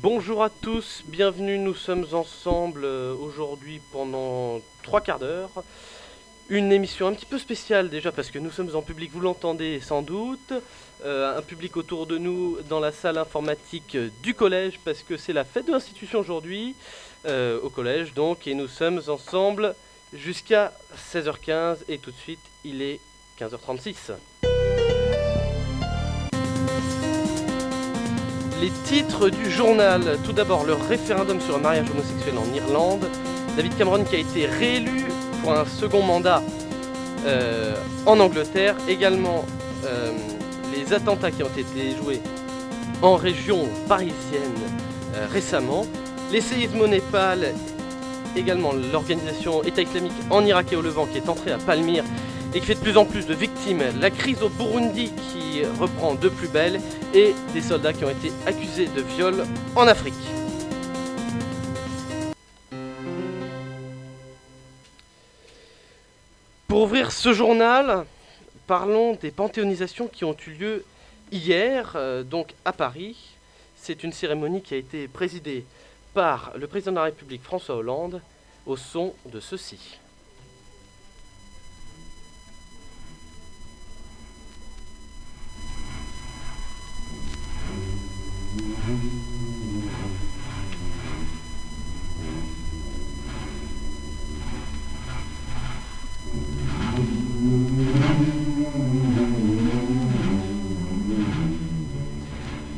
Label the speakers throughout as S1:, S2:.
S1: Bonjour à tous, bienvenue, nous sommes ensemble aujourd'hui pendant 3 quarts d'heure. Une émission un petit peu spéciale déjà parce que nous sommes en public, vous l'entendez sans doute. Un public autour de nous dans la salle informatique du collège parce que c'est la fête de l'institution aujourd'hui au collège donc. Et nous sommes ensemble jusqu'à 16h15 et tout de suite il est 15h36. Les titres du journal. Tout d'abord, le référendum sur un mariage homosexuel en Irlande. David Cameron qui a été réélu pour un second mandat en Angleterre. Également, les attentats qui ont été joués en région parisienne récemment. Les séismes au Népal. Également, l'organisation État islamique en Irak et au Levant qui est entrée à Palmyre et qui fait de plus en plus de victimes. La crise au Burundi qui reprend de plus belle et des soldats qui ont été accusés de viol en Afrique. Pour ouvrir ce journal, parlons des panthéonisations qui ont eu lieu hier, donc à Paris. C'est une cérémonie qui a été présidée par le président de la République François Hollande au son de ceci.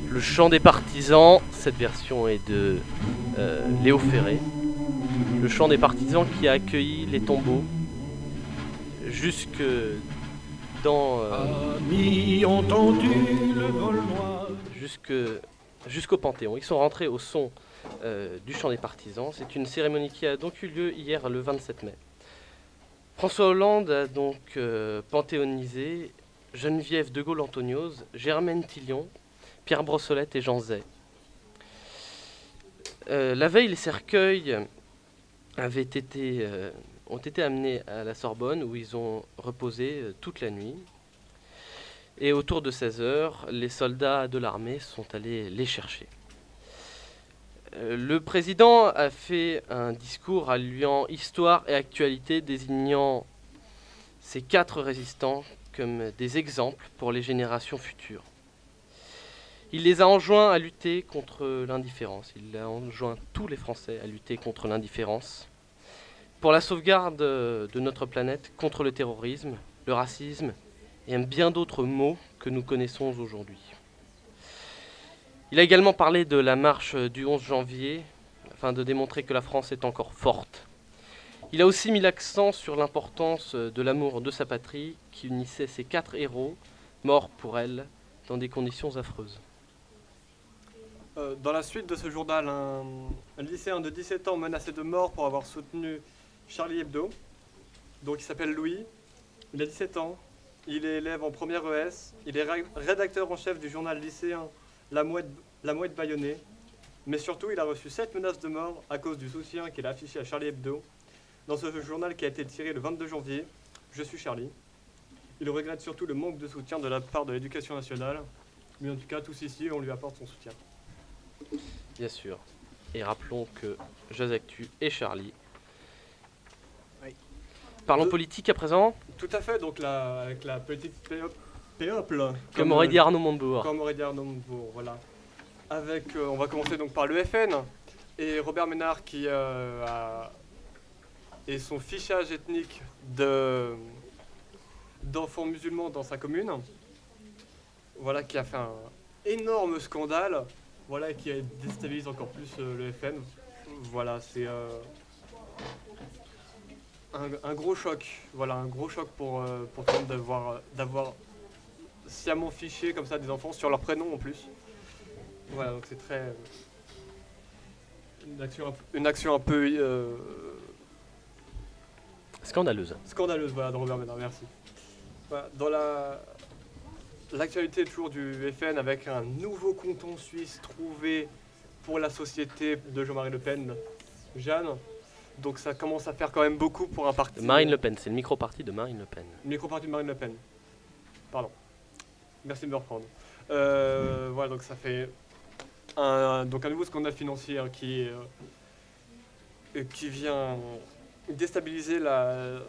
S1: Le chant des partisans, cette version est de Léo Ferré. Le chant des partisans qui a accueilli les tombeaux jusque dans
S2: Amis, entendu le vol noir.
S1: jusqu'au Panthéon. Ils sont rentrés au son du chant des partisans. C'est une cérémonie qui a donc eu lieu hier le 27 mai. François Hollande a donc panthéonisé Geneviève de Gaulle-Antoniose, Germaine Tillion, Pierre Brossolette et Jean Zay. La veille, les cercueils ont été amenés à la Sorbonne où ils ont reposé toute la nuit. Et autour de 16h, les soldats de l'armée sont allés les chercher. Le président a fait un discours alliant histoire et actualité, désignant ces 4 résistants comme des exemples pour les générations futures. Il les a enjoints à lutter contre l'indifférence. Il a enjoint tous les Français à lutter contre l'indifférence, pour la sauvegarde de notre planète, contre le terrorisme, le racisme et bien d'autres maux que nous connaissons aujourd'hui. Il a également parlé de la marche du 11 janvier, afin de démontrer que la France est encore forte. Il a aussi mis l'accent sur l'importance de l'amour de sa patrie, qui unissait ces 4 héros, morts pour elle, dans des conditions affreuses.
S3: Dans la suite de ce journal, un lycéen de 17 ans menacé de mort pour avoir soutenu Charlie Hebdo. Donc il s'appelle Louis, il a 17 ans, il est élève en première ES, il est rédacteur en chef du journal lycéen La Mouette Bâillonnée, mais surtout il a reçu 7 menaces de mort à cause du soutien qu'il a affiché à Charlie Hebdo. Dans ce journal qui a été tiré le 22 janvier, Je suis Charlie. Il regrette surtout le manque de soutien de la part de l'éducation nationale, mais en tout cas tous ici on lui apporte son soutien.
S1: Bien sûr. Et rappelons que Jazactu et Charlie.
S3: Oui.
S1: Parlons politique à présent.
S3: Tout à fait, donc avec la petite péople.
S1: Comme aurait dit Arnaud Montebourg.
S3: Comme aurait dit Arnaud Montebourg, voilà. On va commencer donc par le FN et Robert Ménard qui et son fichage ethnique d'enfants musulmans dans sa commune. Voilà, qui a fait un énorme scandale. Voilà, et qui déstabilise encore plus le FN. Voilà, c'est un gros choc. Voilà, un gros choc pour tout le monde d'avoir sciemment fiché comme ça des enfants sur leur prénom en plus. Voilà, donc c'est très une action un peu
S1: Scandaleuse.
S3: scandaleuse, voilà, de Robert Ménard. Merci. Voilà, dans l'actualité toujours du FN avec un nouveau canton suisse trouvé pour la société de Jean-Marie Le Pen, Jeanne. Donc ça commence à faire quand même beaucoup pour un parti.
S1: Marine Le Pen, c'est le micro-parti de Marine Le Pen.
S3: Le micro-parti de Marine Le Pen. Pardon. Merci de me reprendre. Voilà, donc ça fait donc un nouveau scandale financier hein, qui vient déstabiliser la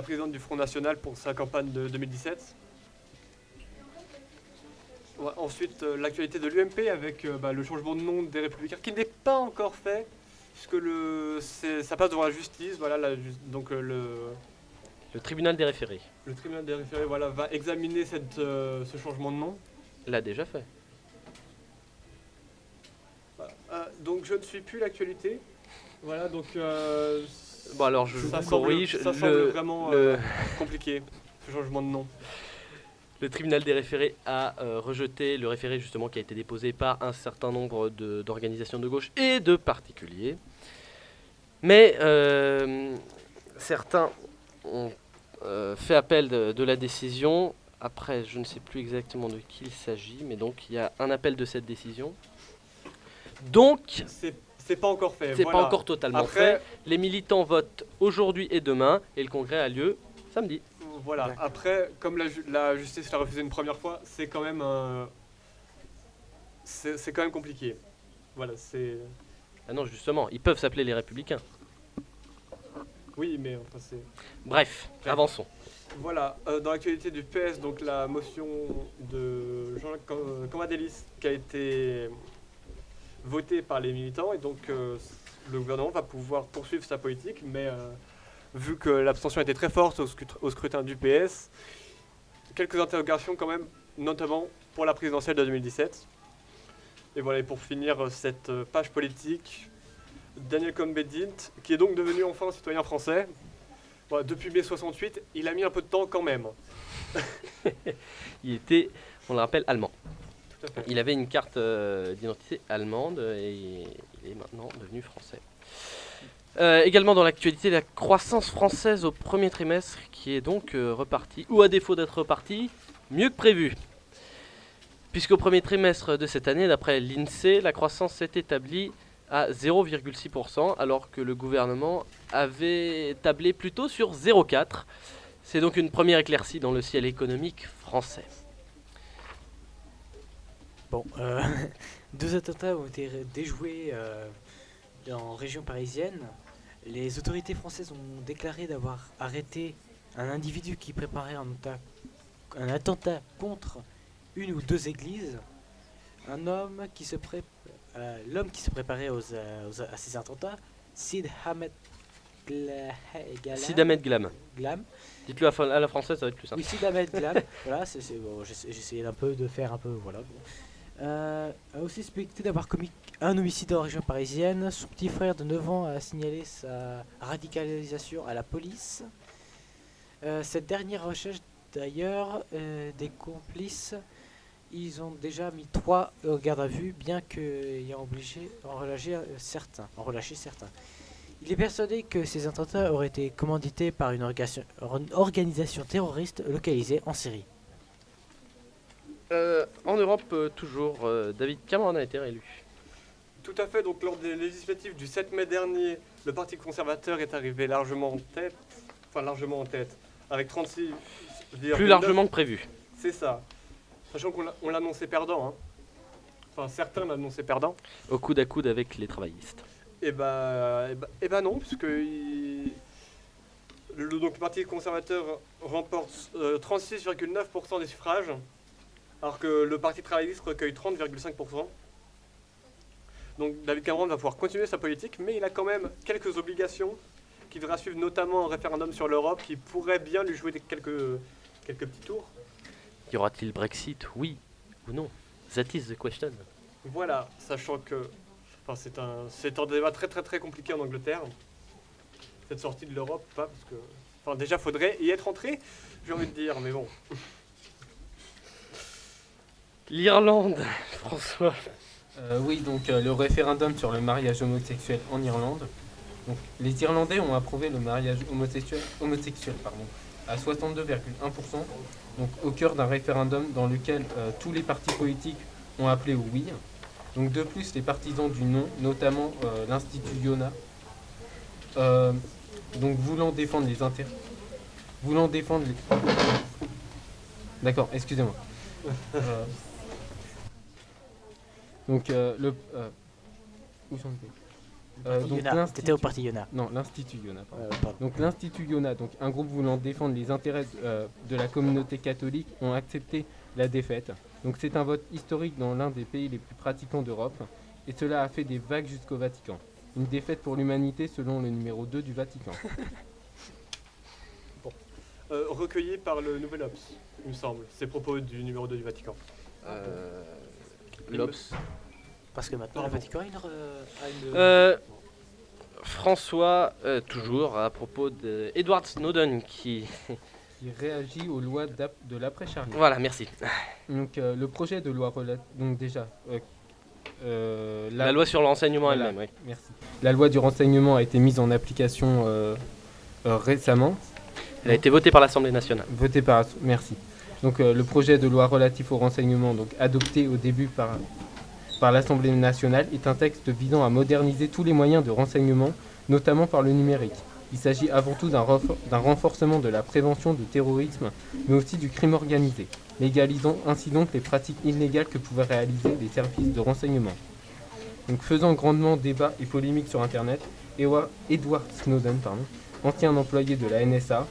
S3: présidente du Front National pour sa campagne de 2017. Ouais, ensuite, l'actualité de l'UMP avec le changement de nom des Républicains, qui n'est pas encore fait, puisque ça passe devant la justice. Voilà, donc
S1: Le tribunal des référés
S3: le tribunal des référés voilà, va examiner ce changement de nom.
S1: l'a déjà fait.
S3: Voilà. Donc je ne suis plus l'actualité. Voilà, donc
S1: Bon alors je
S3: ça
S1: vous corrige,
S3: semble vraiment compliqué, ce changement de nom.
S1: le tribunal des référés a rejeté le référé justement qui a été déposé par un certain nombre d'organisations de gauche et de particuliers. Mais certains ont fait appel de la décision. Après, je ne sais plus exactement de qui il s'agit, mais donc il y a un appel de cette décision. Donc,
S3: C'est pas encore fait.
S1: c'est
S3: voilà.
S1: pas encore totalement
S3: Après,
S1: fait. Les militants votent aujourd'hui et demain, et le congrès a lieu samedi.
S3: Voilà. Après, comme la justice l'a refusé une première fois, c'est quand même c'est quand même compliqué. Voilà, c'est
S1: Ah non, justement, ils peuvent s'appeler les Républicains.
S3: oui, mais enfin c'est
S1: Bref,
S3: Bref.
S1: avançons.
S3: voilà. Dans l'actualité du PS, donc la motion de Jean-Luc Cambadélis qui a été votée par les militants et donc le gouvernement va pouvoir poursuivre sa politique, mais vu que l'abstention était très forte au scrutin du PS, quelques interrogations quand même, notamment pour la présidentielle de 2017. Et voilà, et pour finir cette page politique, Daniel Cohn-Bendit, qui est donc devenu enfin citoyen français. Voilà, depuis mai 68, il a mis un peu de temps quand même.
S1: Il était, on le rappelle, allemand.
S3: Tout à fait.
S1: Il avait une carte d'identité allemande et il est maintenant devenu français. Également dans l'actualité, la croissance française au premier trimestre qui est donc repartie, ou à défaut d'être repartie, mieux que prévu. Puisqu'au premier trimestre de cette année, d'après l'INSEE, la croissance s'est établie à 0,6%, alors que le gouvernement avait tablé plutôt sur 0,4%. C'est donc une première éclaircie dans le ciel économique français.
S4: Bon, 2 attentats ont été déjoués en région parisienne. Les autorités françaises ont déclaré d'avoir arrêté un individu qui préparait un attentat contre une ou 2 églises. Un homme qui se l'homme qui se préparait à ces attentats, Sid Ahmed
S1: Glam.
S4: Glam.
S1: Dites-le à la française, ça va être plus simple.
S4: Oui, Sid Ahmed Glam. Voilà, bon, j'essayais un peu de faire un peu, voilà. A aussi suspecté d'avoir commis un homicide en région parisienne. Son petit frère de 9 ans a signalé sa radicalisation à la police. Cette dernière recherche d'ailleurs des complices. Ils ont déjà mis 3 au garde à vue, bien qu'ayant relâché certains. Il est persuadé que ces attentats auraient été commandités par une organisation terroriste localisée en Syrie.
S1: En Europe, toujours, David Cameron a été réélu.
S3: Tout à fait, donc lors des législatives du 7 mai dernier, le Parti conservateur est arrivé largement en tête, avec 36...
S1: Plus largement que prévu.
S3: C'est ça. Sachant qu'on l'annonçait perdant, hein. Enfin certains l'annonçaient perdant.
S1: Au coude à coude avec les travaillistes.
S3: Et bah non, puisque le Parti conservateur remporte 36,9% des suffrages, alors que le Parti travailliste recueille 30,5%. Donc David Cameron va pouvoir continuer sa politique, mais il a quand même quelques obligations qui devra suivre, notamment un référendum sur l'Europe qui pourrait bien lui jouer quelques petits tours.
S1: Y aura-t-il Brexit, oui ou non? That is the question.
S3: Voilà, sachant que c'est un débat très très très compliqué en Angleterre, cette sortie de l'Europe, pas parce que déjà faudrait y être entré, j'ai envie de dire, mais bon.
S1: L'Irlande, François.
S5: Oui, donc le référendum sur le mariage homosexuel en Irlande. Donc, les Irlandais ont approuvé le mariage homosexuel à 62,1%, donc au cœur d'un référendum dans lequel tous les partis politiques ont appelé au oui. Donc de plus, les partisans du non, notamment l'Institut Iona, donc voulant défendre les intérêts... D'accord, excusez-moi. Donc, où j'en étais donc
S4: Yona,
S5: l'Institut-
S4: t'étais au parti Yona.
S5: Non, l'Institut Yona, pardon.
S4: Pardon.
S5: Donc l'Institut Yona, donc un groupe voulant défendre les intérêts de la communauté catholique, ont accepté la défaite. Donc c'est un vote historique dans l'un des pays les plus pratiquants d'Europe, et cela a fait des vagues jusqu'au Vatican. Une défaite pour l'humanité selon le numéro 2 du Vatican.
S3: Recueilli par le Nouvel Obs, il me semble, ces propos du numéro 2 du Vatican.
S1: L'Obs.
S4: Parce que maintenant, le
S3: Pardon.
S4: Vatican a une...
S1: François, toujours à propos d'Edward Snowden qui...
S5: Qui réagit aux lois de l'après-Charlie.
S1: Voilà, merci.
S5: Donc le projet de loi donc déjà
S1: La loi sur l'enseignement
S5: Voilà.
S1: elle-même, oui.
S5: Merci. La loi du renseignement a été mise en application récemment.
S1: Elle a été votée par l'Assemblée nationale.
S5: Voté par... Merci. Donc le projet de loi relatif au renseignement, donc adopté au début par l'Assemblée nationale, est un texte visant à moderniser tous les moyens de renseignement, notamment par le numérique. Il s'agit avant tout d'un renforcement de la prévention du terrorisme, mais aussi du crime organisé, légalisant ainsi donc les pratiques illégales que pouvaient réaliser les services de renseignement. Donc faisant grandement débat et polémique sur Internet, Edward Snowden, ancien employé de la NSA,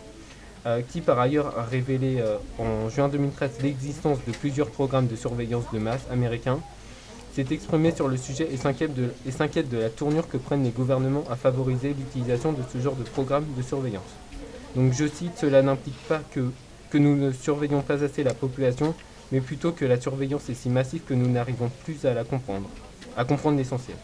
S5: qui par ailleurs a révélé en juin 2013 l'existence de plusieurs programmes de surveillance de masse américains, s'est exprimé sur le sujet et s'inquiète de la tournure que prennent les gouvernements à favoriser l'utilisation de ce genre de programme de surveillance. Donc je cite, cela n'implique pas que nous ne surveillons pas assez la population, mais plutôt que la surveillance est si massive que nous n'arrivons plus à comprendre l'essentiel.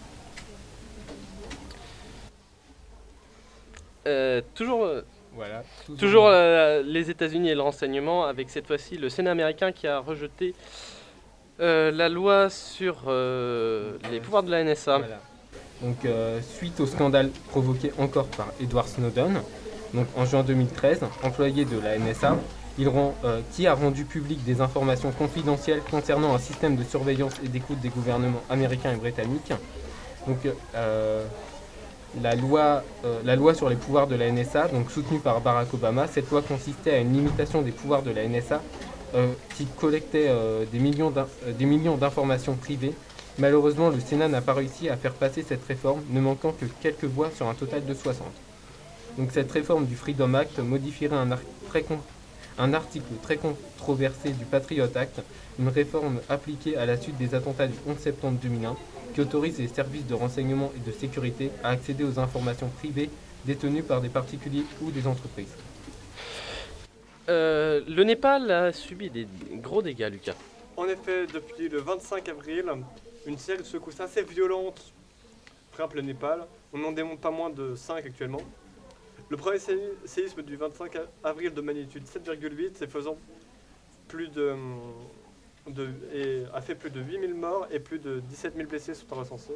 S5: Voilà.
S1: Toujours les États-Unis et le renseignement, avec cette fois-ci le Sénat américain qui a rejeté la loi sur les pouvoirs de la NSA.
S5: Voilà. Donc, suite au scandale provoqué encore par Edward Snowden, donc en juin 2013, employé de la NSA, qui a rendu public des informations confidentielles concernant un système de surveillance et d'écoute des gouvernements américains et britanniques. Donc, la loi sur les pouvoirs de la NSA, donc soutenue par Barack Obama, cette loi consistait à une limitation des pouvoirs de la NSA qui collectait des millions d'informations privées. Malheureusement, le Sénat n'a pas réussi à faire passer cette réforme, ne manquant que quelques voix sur un total de 60. Donc cette réforme du Freedom Act modifierait un article très controversé du Patriot Act, une réforme appliquée à la suite des attentats du 11 septembre 2001, qui autorise les services de renseignement et de sécurité à accéder aux informations privées détenues par des particuliers ou des entreprises.
S1: Le Népal a subi des gros dégâts, Lucas.
S3: En effet, depuis le 25 avril, une série de secousses assez violentes frappe le Népal. On n'en démonte pas moins de 5 actuellement. Le premier séisme du 25 avril de magnitude 7,8 a fait plus de 8000 morts et plus de 17 000 blessés sont recensés.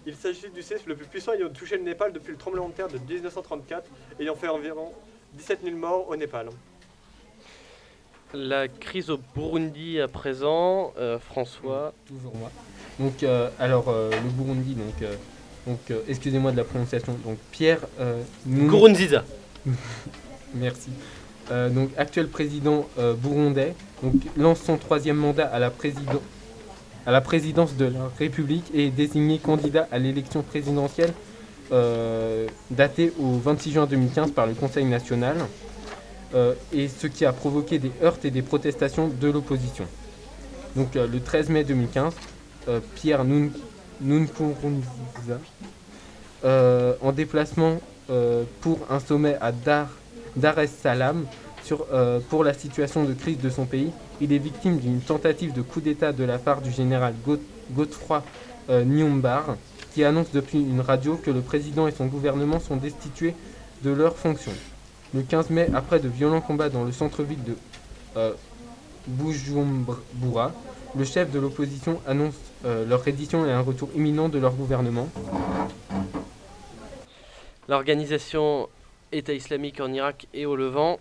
S3: Il s'agit du séisme le plus puissant ayant touché le Népal depuis le tremblement de terre de 1934, ayant fait environ 17 000 morts au Népal.
S1: La crise au Burundi à présent, François.
S5: Toujours moi. Donc, le Burundi, excusez-moi de la prononciation, donc Pierre
S1: Nkurunziza.
S5: Merci. Donc, actuel président burundais, donc, lance son 3e mandat à la présidence de la République et est désigné candidat à l'élection présidentielle datée au 26 juin 2015 par le Conseil national, et ce qui a provoqué des heurts et des protestations de l'opposition. Donc, le 13 mai 2015, Pierre Nkurunziza, en déplacement pour un sommet à Dar es Salaam pour la situation de crise de son pays. Il est victime d'une tentative de coup d'État de la part du général Godefroy Niyombare, qui annonce depuis une radio que le président et son gouvernement sont destitués de leurs fonctions. Le 15 mai, après de violents combats dans le centre-ville de Bujumbura, le chef de l'opposition annonce leur reddition et un retour imminent de leur gouvernement.
S1: L'organisation État islamique en Irak et au Levant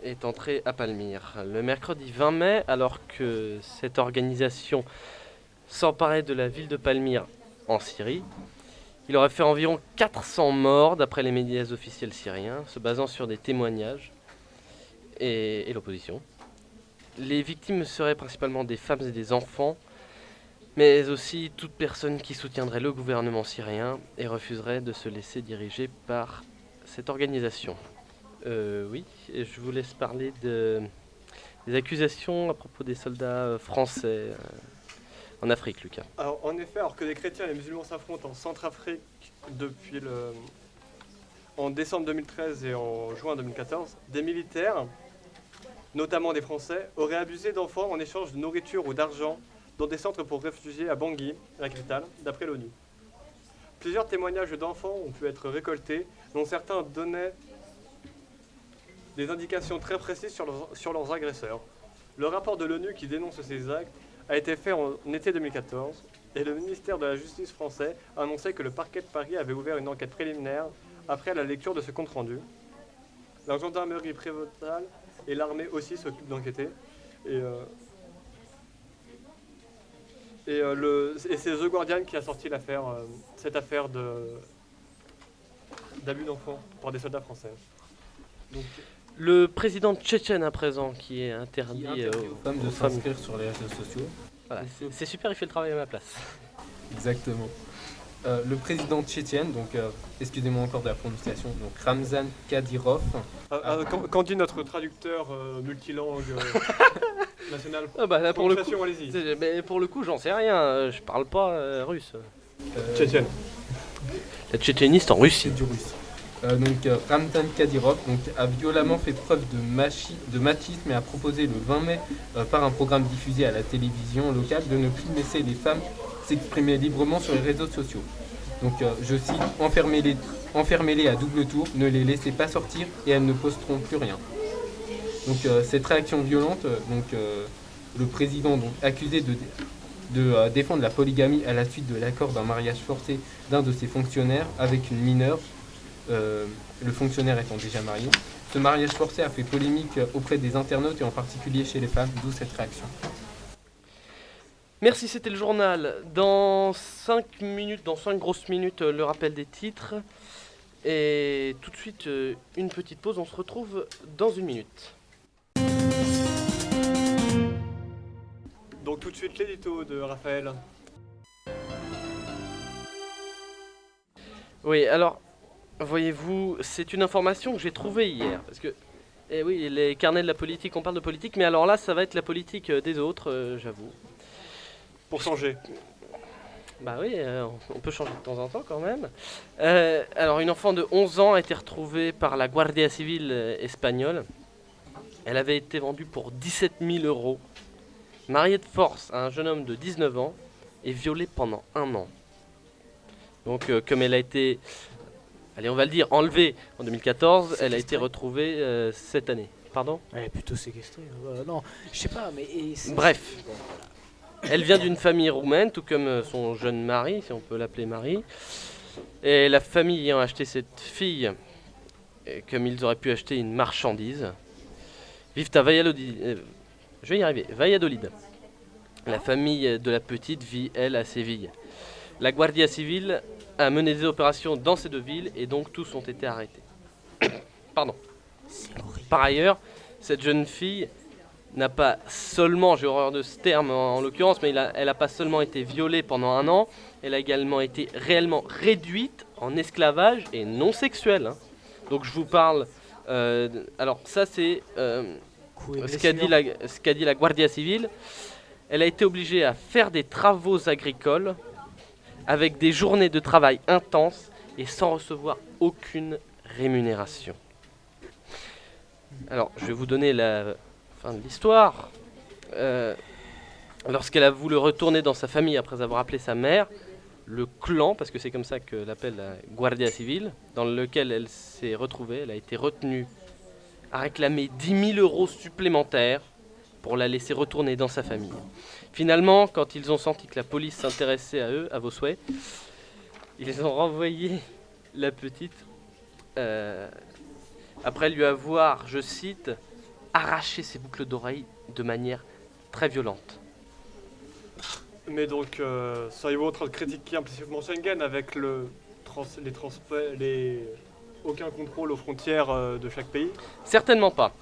S1: est entrée à Palmyre. Le mercredi 20 mai, alors que cette organisation s'emparait de la ville de Palmyre en Syrie, il aurait fait environ 400 morts d'après les médias officiels syriens, se basant sur des témoignages et l'opposition. Les victimes seraient principalement des femmes et des enfants, mais aussi toute personne qui soutiendrait le gouvernement syrien et refuserait de se laisser diriger par cette organisation. Oui, et je vous laisse parler des accusations à propos des soldats français en Afrique, Lucas.
S3: Alors, en effet, alors que les chrétiens et les musulmans s'affrontent en Centrafrique en décembre 2013 et en juin 2014, des militaires, notamment des Français, auraient abusé d'enfants en échange de nourriture ou d'argent dans des centres pour réfugiés à Bangui, la capitale, d'après l'ONU. Plusieurs témoignages d'enfants ont pu être récoltés, dont certains donnaient des indications très précises sur leurs agresseurs. Le rapport de l'ONU qui dénonce ces actes a été fait en été 2014 et le ministère de la Justice français a annoncé que le parquet de Paris avait ouvert une enquête préliminaire après la lecture de ce compte-rendu. La gendarmerie prévôtale et l'armée aussi s'occupent d'enquêter. Et c'est The Guardian qui a sorti cette affaire d'abus d'enfants par des soldats français. Donc,
S1: Le président tchétchène à présent qui est interdit
S5: aux femmes de s'inscrire sur les réseaux sociaux.
S1: Voilà, c'est super, il fait le travail à ma place.
S5: Exactement. Le président tchétchène, donc excusez-moi encore de la prononciation, donc Ramzan Kadyrov.
S3: Qu'en dit notre traducteur multilangue national?
S1: Là, pour le coup,
S3: allez-y.
S1: mais pour le coup, j'en sais rien. Je parle pas russe.
S3: Tchétchène.
S1: La tchétchéniste en Russie.
S5: C'est du russe. Ramzan Kadyrov a violemment fait preuve de machisme et a proposé le 20 mai par un programme diffusé à la télévision locale de ne plus laisser les femmes s'exprimer librement sur les réseaux sociaux. Donc je cite, enfermez-les à double tour, ne les laissez pas sortir et elles ne posteront plus rien. Donc cette réaction violente, le président accusé de défendre la polygamie à la suite de l'accord d'un mariage forcé d'un de ses fonctionnaires avec une mineure, le fonctionnaire étant déjà marié. Ce mariage forcé a fait polémique auprès des internautes et en particulier chez les femmes, d'où cette réaction.
S1: Merci, c'était le journal. Dans 5 grosses minutes, le rappel des titres. Et tout de suite, une petite pause. On se retrouve dans 1 minute.
S3: Donc tout de suite l'édito de Raphaël.
S1: Oui, alors, voyez-vous, c'est une information que j'ai trouvée hier. Parce que, oui, les carnets de la politique, on parle de politique, mais alors là, ça va être la politique des autres, j'avoue.
S3: Pour changer.
S1: Bah oui, on peut changer de temps en temps quand même. Alors, une enfant de 11 ans a été retrouvée par la Guardia Civile espagnole. Elle avait été vendue pour 17 000 €. Mariée de force à un jeune homme de 19 ans et violée pendant 1 an. Donc, comme elle a été, allez, on va le dire, enlevée en 2014, elle a été retrouvée cette année. Pardon ?
S4: Elle est plutôt séquestrée. Non, je sais pas, mais...
S1: Bref. Bon, voilà. Elle vient d'une famille roumaine, tout comme son jeune mari, si on peut l'appeler mari. Et la famille ayant acheté cette fille, comme ils auraient pu acheter une marchandise, vivent à Valladolid. Je vais y arriver. Valladolid. La famille de la petite vit, elle, à Séville. La Guardia Civile a mené des opérations dans ces 2 villes et donc tous ont été arrêtés. Pardon. Par ailleurs, cette jeune fille n'a pas seulement, j'ai horreur de ce terme en l'occurrence, mais elle n'a pas seulement été violée pendant 1 an, elle a également été réellement réduite en esclavage et non sexuel. Hein. Donc je vous parle... alors ça c'est ce qu'a dit la Guardia Civile. Elle a été obligée à faire des travaux agricoles avec des journées de travail intenses et sans recevoir aucune rémunération. Alors je vais vous donner la... de l'histoire. Lorsqu'elle a voulu retourner dans sa famille après avoir appelé sa mère, le clan, parce que c'est comme ça que l'appelle la Guardia Civile, dans lequel elle s'est retrouvée, elle a été retenue à réclamer 10 000 € supplémentaires pour la laisser retourner dans sa famille. Finalement, quand ils ont senti que la police s'intéressait à eux, à vos souhaits, ils ont renvoyé la petite après lui avoir, je cite, arracher ses boucles d'oreilles de manière très violente.
S3: Mais donc, seriez-vous en train de critiquer implicitement Schengen avec aucun contrôle aux frontières de chaque pays?
S1: Certainement pas.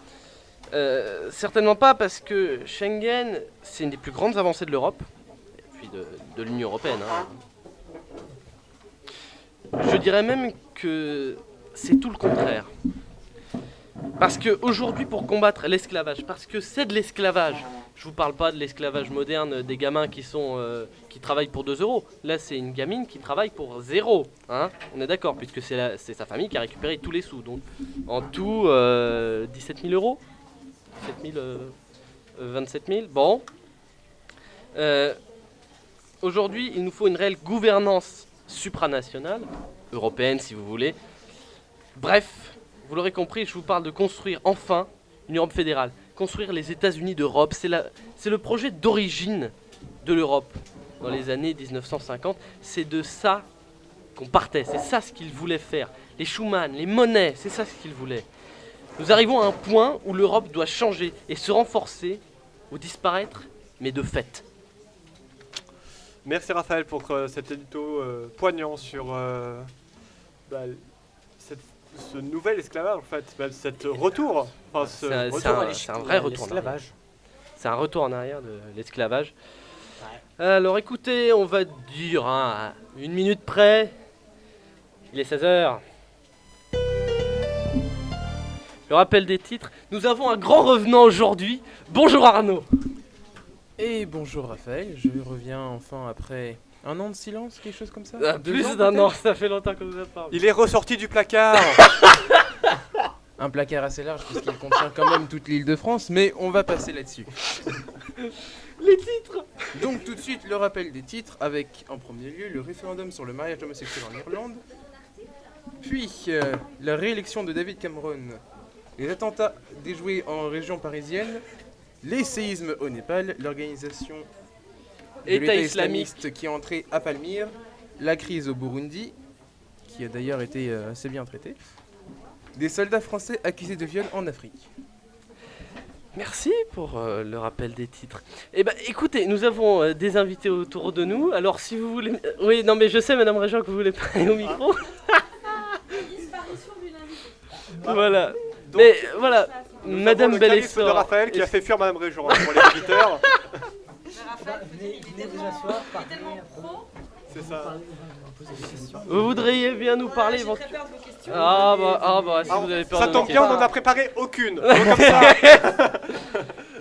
S1: Certainement pas parce que Schengen, c'est une des plus grandes avancées de l'Europe. puis de l'Union européenne. Hein. Je dirais même que c'est tout le contraire. Parce qu'aujourd'hui, pour combattre l'esclavage, parce que c'est de l'esclavage, je vous parle pas de l'esclavage moderne des gamins qui travaillent pour 2 euros. Là, c'est une gamine qui travaille pour 0. Hein, on est d'accord, puisque c'est sa famille qui a récupéré tous les sous. Donc, en tout, 17 000 euros 17 000, 27 000. Bon. Aujourd'hui, il nous faut une réelle gouvernance supranationale, européenne si vous voulez. Bref. Vous l'aurez compris, je vous parle de construire enfin une Europe fédérale. Construire les États-Unis d'Europe, c'est le projet d'origine de l'Europe dans les années 1950. C'est de ça qu'on partait, c'est ça ce qu'ils voulaient faire. Les Schuman, les monnaies, c'est ça ce qu'ils voulaient. Nous arrivons à un point où l'Europe doit changer et se renforcer ou disparaître, mais de fait.
S3: Merci Raphaël pour cet édito poignant sur ce nouvel esclavage, en fait, cet retour. Enfin,
S1: c'est un vrai retour en arrière. C'est un retour en arrière de l'esclavage. Ouais. Alors écoutez, on va dire, à 1 minute près, il est 16h. Le rappel des titres, nous avons un grand revenant aujourd'hui. Bonjour Arnaud.
S6: Et bonjour Raphaël, je reviens enfin après 1 an de silence, quelque chose comme ça.
S1: Plus d'1 an, ça fait longtemps que vous avez parlé.
S3: Il est ressorti du placard.
S6: Un placard assez large puisqu'il contient quand même toute l'île de France, mais on va passer là-dessus.
S1: Les titres.
S6: Donc tout de suite le rappel des titres avec en premier lieu le référendum sur le mariage homosexuel en Irlande, puis la réélection de David Cameron, les attentats déjoués en région parisienne, les séismes au Népal, l'organisation de l'État islamiste qui est entré à Palmyre, la crise au Burundi, qui a d'ailleurs été assez bien traitée, des soldats français accusés de viol en Afrique.
S1: Merci pour le rappel des titres. Eh ben, écoutez, nous avons des invités autour de nous. Alors, si vous voulez... Oui, non, mais je sais, Madame Régent, que vous voulez parler au micro.
S7: Disparition d'une invitée.
S1: Voilà.
S3: Donc,
S1: mais voilà, Madame
S3: le
S1: Bellessor.
S3: de Raphaël qui a fait fuir Madame Régent pour les visiteurs.
S7: Raphaël, il est tellement pro.
S3: C'est ça.
S1: Vous voudriez bien nous parler
S7: J'ai très peur de vos questions.
S1: Ah bah, si vous avez peur
S3: Ça
S1: de
S3: tombe
S1: nos
S3: bien, on
S1: questions.
S3: n'en a préparé aucune. Donc, comme ça,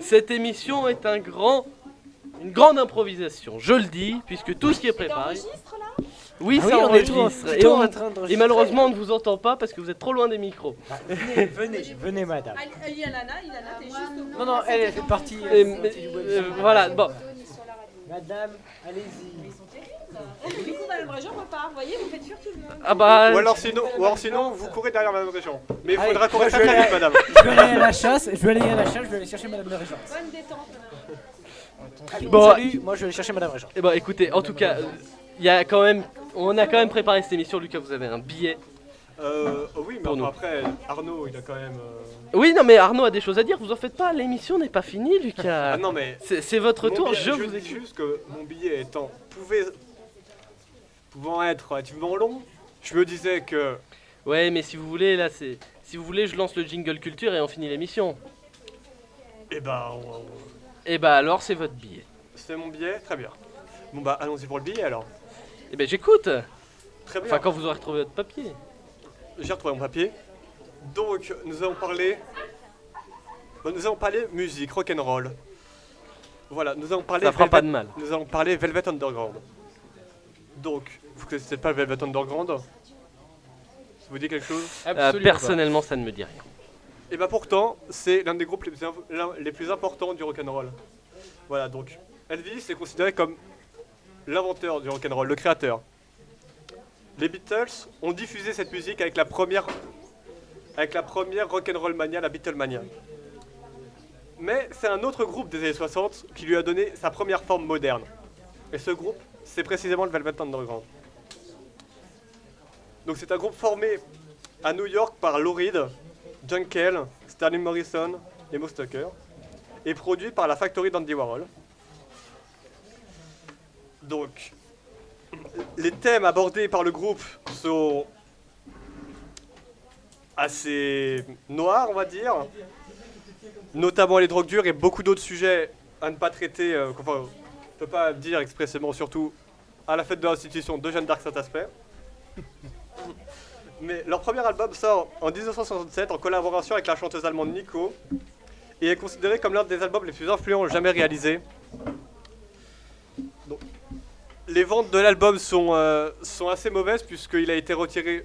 S1: Cette émission est une grande improvisation, je le dis, puisque tout ce qui est préparé...
S7: T'enregistres là?
S1: Oui,
S4: Ah oui,
S1: ça
S4: on est
S1: enregistre.
S4: tout en train d'enregistrer.
S1: Et malheureusement, on ne vous entend pas parce que vous êtes trop loin des micros.
S4: Venez madame.
S7: Ilana, t'es juste au bout.
S4: Non, elle fait partie.
S1: Voilà, bon.
S4: Madame, allez-y.
S7: Ils sont terribles. Du coup, Madame Régent repart. Vous voyez, vous faites fuir tout le monde.
S1: Ah bah...
S3: ou alors sinon, vous courez derrière Madame Régent. Mais il
S4: Allez,
S3: faudra courir
S4: moi,
S3: très
S4: je vais
S3: très vite, Madame.
S4: Je vais aller à la chasse, je vais aller chercher madame la Régente.
S7: Bonne détente.
S1: Bon,
S4: Salut, moi je vais aller chercher madame Régente.
S1: Eh ben, écoutez, en tout cas, on a quand même préparé cette émission. Lucas, vous avez un billet.
S3: Oui, mais
S1: Pour nous.
S3: après, Arnaud, il a quand même...
S1: Oui, non, mais Arnaud a des choses à dire. Vous en faites pas, l'émission n'est pas finie, Lucas.
S3: Ah non, mais...
S1: C'est votre
S3: mon
S1: tour,
S3: billet-
S1: je vous
S3: dis
S1: écoute.
S3: juste que mon billet pouvant être relativement long, je me disais que...
S1: Ouais, mais si vous voulez, là, si vous voulez, je lance le jingle culture et on finit l'émission.
S3: Eh ben,
S1: Et bah alors, c'est votre billet.
S3: c'est mon billet, très bien. Bon bah, allons-y pour le billet alors.
S1: Eh ben, j'écoute.
S3: Très bien.
S1: Enfin, quand vous aurez retrouvé votre papier.
S3: J'ai retrouvé mon papier. Donc, nous allons parler musique, rock'n'roll. Voilà, nous allons parler
S1: Ça fera pas de mal.
S3: Nous allons parler Velvet Underground. Donc, vous connaissez pas Velvet Underground? Ça vous dit quelque chose?
S1: Personnellement, ça ne me dit rien.
S3: Et bah pourtant, c'est l'un des groupes les plus importants du rock'n'roll. Voilà, donc Elvis est considéré comme l'inventeur du rock'n'roll, le créateur. Les Beatles ont diffusé cette musique avec la première rock'n'roll mania, la Beatlemania. Mais c'est un autre groupe des années 60 qui lui a donné sa première forme moderne. Et ce groupe, c'est précisément le Velvet Underground. Donc c'est un groupe formé à New York par Lou Reed, John Cale, Sterling Morrison et Moe Tucker, et produit par la Factory d'Andy Warhol. Donc, les thèmes abordés par le groupe sont assez noirs, on va dire, notamment les drogues dures et beaucoup d'autres sujets à ne pas traiter, peux pas dire expressément, surtout à la fête de l'institution de Jeanne d'Arc Saint-Aspect. Mais leur premier album sort en 1967 en collaboration avec la chanteuse allemande Nico et est considéré comme l'un des albums les plus influents jamais réalisés. Donc, les ventes de l'album sont assez mauvaises puisqu'il a été retiré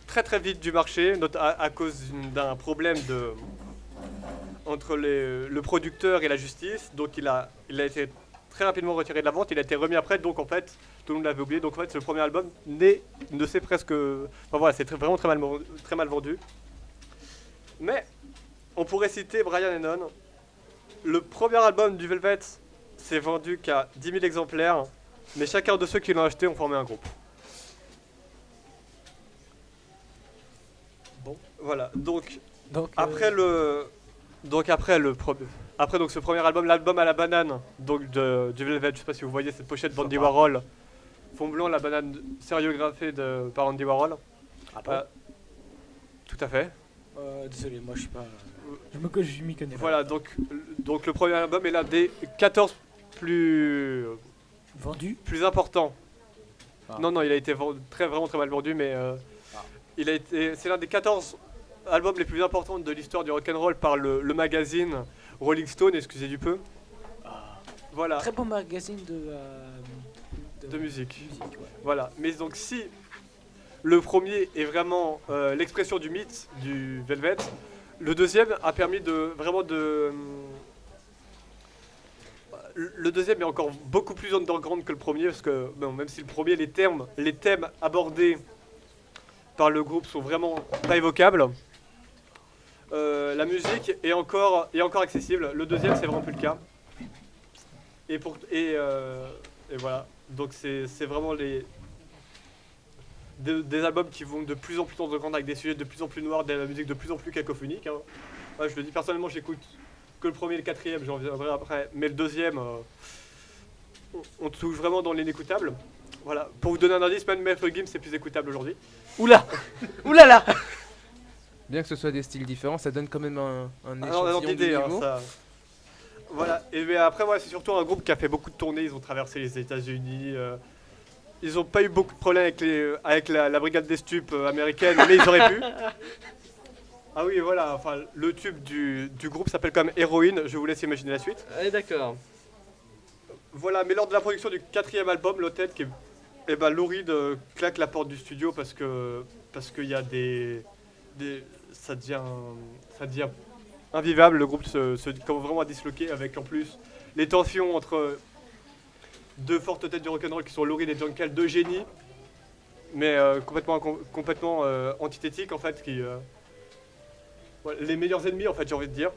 S3: très très vite du marché à cause d'un problème entre le producteur et la justice. Donc il a été très rapidement retiré de la vente, il a été remis après, donc en fait tout le monde l'avait oublié. Donc en fait ce premier album ne s'est presque... Enfin voilà, c'est vraiment très mal vendu. Mais on pourrait citer Brian Eno. Le premier album du Velvet s'est vendu qu'à 10 000 exemplaires, mais chacun de ceux qui l'ont acheté ont formé un groupe. Bon, voilà, donc après ce premier album, l'album à la banane, donc du Velvet, je sais pas si vous voyez cette pochette d'Andy Warhol, fond blanc, la banane sériographée par Andy Warhol.
S4: Ah bon
S3: Tout à fait.
S4: Désolé, moi je suis pas... Je m'y connais pas.
S3: Voilà, donc le premier album est l'un des 14 plus importants.
S4: Ah.
S3: Non, il a été vraiment très mal vendu, mais c'est l'un des 14 albums les plus importants de l'histoire du rock'n'roll par le magazine Rolling Stone, excusez du peu. Voilà.
S4: Très bon magazine
S3: de musique.
S4: Ouais.
S3: Voilà, mais donc si le premier est vraiment l'expression du mythe du Velvet, le deuxième a permis le deuxième est encore beaucoup plus underground que le premier, parce que bon, même si le premier, les thèmes abordés par le groupe sont vraiment pas évocables, la musique est encore accessible. Le deuxième, c'est vraiment plus le cas. Et voilà, donc c'est vraiment des albums qui vont de plus en plus underground, avec des sujets de plus en plus noirs, de la musique de plus en plus cacophonique. Hein. Ouais, je le dis personnellement, j'écoute que le premier et le quatrième, j'en reviendrai après. Mais le deuxième, on touche vraiment dans l'inécoutable. Voilà, pour vous donner un indice, même Maître Gims c'est plus écoutable aujourd'hui.
S1: Oula là.
S6: Bien que ce soit des styles différents, ça donne quand même un
S3: Alors,
S6: échantillon du niveau.
S3: ça... Voilà, mais après, c'est surtout un groupe qui a fait beaucoup de tournées, ils ont traversé les États-Unis. Ils n'ont pas eu beaucoup de problèmes avec la brigade des stupes américaine, mais ils auraient pu. Ah oui, voilà, enfin, le tube du groupe s'appelle quand même Héroïne, je vous laisse imaginer la suite.
S1: Allez, d'accord.
S3: Voilà, mais lors de la production du quatrième album, Loaded, Lou Reed claque la porte du studio parce qu'il y a ça devient invivable, le groupe se commence vraiment à disloquer, avec en plus les tensions entre deux fortes têtes du rock'n'roll qui sont Lou Reed et John Cale, deux génies, mais complètement antithétiques en fait, les meilleurs ennemis en fait, j'ai envie de dire.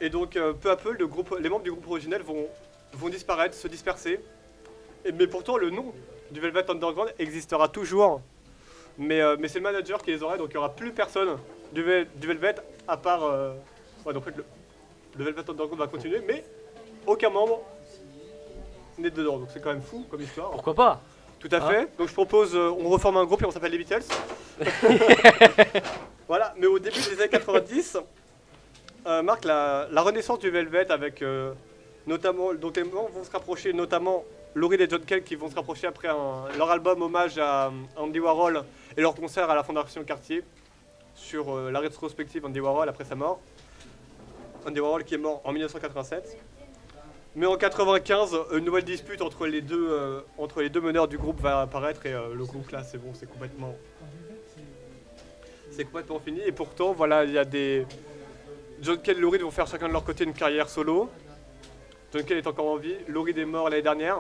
S3: Et donc peu à peu, les membres du groupe originel vont disparaître, se disperser. Mais pourtant le nom du Velvet Underground existera toujours. Mais c'est le manager qui les aura, donc il n'y aura plus personne du Velvet à part... donc en fait, le Velvet Underground va continuer, mais aucun membre n'est dedans. Donc c'est quand même fou comme histoire.
S1: Pourquoi pas?
S3: Tout à fait. Donc je propose, on reforme un groupe et on s'appelle les Beatles. Voilà, mais au début des années 90, marque la renaissance du Velvet avec notamment, donc les membres vont se rapprocher, notamment Lou Reed et John Cale qui vont se rapprocher après leur album hommage à Andy Warhol et leur concert à la Fondation Cartier sur la rétrospective Andy Warhol après sa mort. Andy Warhol qui est mort en 1987. Mais en 95, une nouvelle dispute entre les deux meneurs du groupe va apparaître et le groupe là, c'est bon, c'est complètement fini. Et pourtant, voilà, il y a John Cale et Lou Reed vont faire chacun de leur côté une carrière solo. John Cale est encore en vie. Lou Reed est mort l'année dernière.